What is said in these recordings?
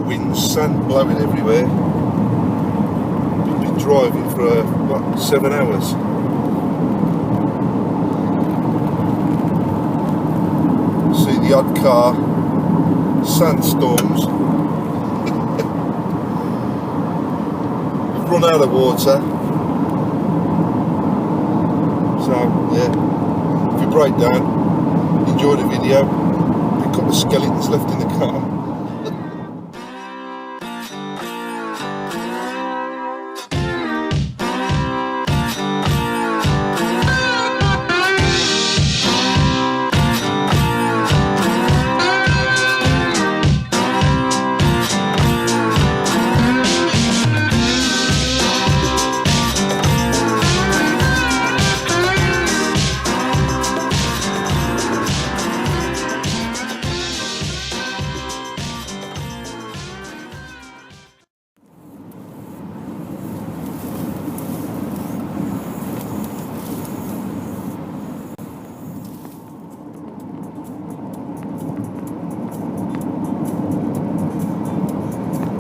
winds, sand blowing everywhere. We've been driving for, 7 hours. See the odd car, sandstorms. We've run out of water. So, yeah, if you break down, enjoy the video, pick up the skeletons left in the car.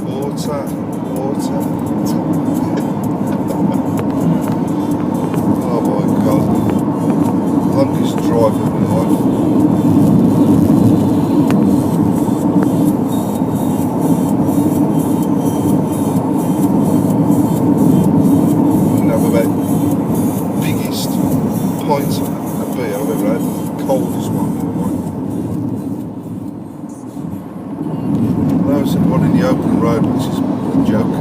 Water. Oh my god. Longest drive of my life. Now about biggest pint of beer I've ever had. Coldest one. There's one in the open road, which is a joke.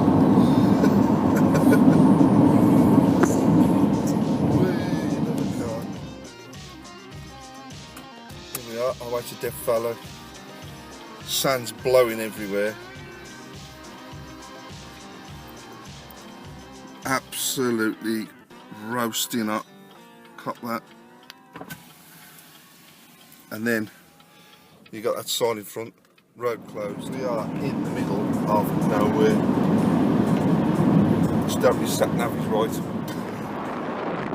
Another car. Here we are, I wait a deaf fellow. Sand's blowing everywhere. Absolutely roasting hot. Cop that. And then you got that sign in front. Road closed. We are in the middle of nowhere. Just don't be sat nav is right.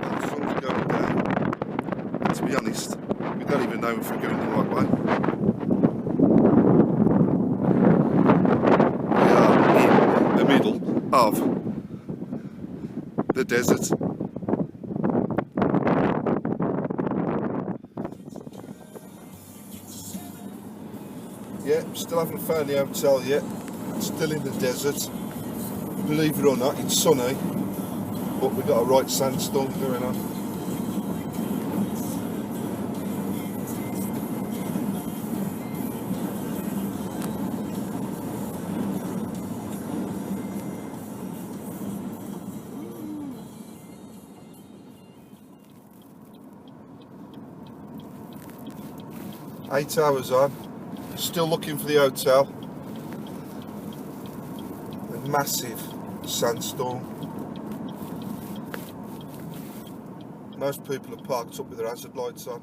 And the sun's going down. And to be honest, we don't even know if we're going the right way. We are in the middle of the desert. Yeah, still haven't found the hotel yet. Still in the desert. Believe it or not, it's sunny, but we've got a right sandstorm going on. Eight hours on. Still looking for the hotel. A massive sandstorm. Most people are parked up with their hazard lights on.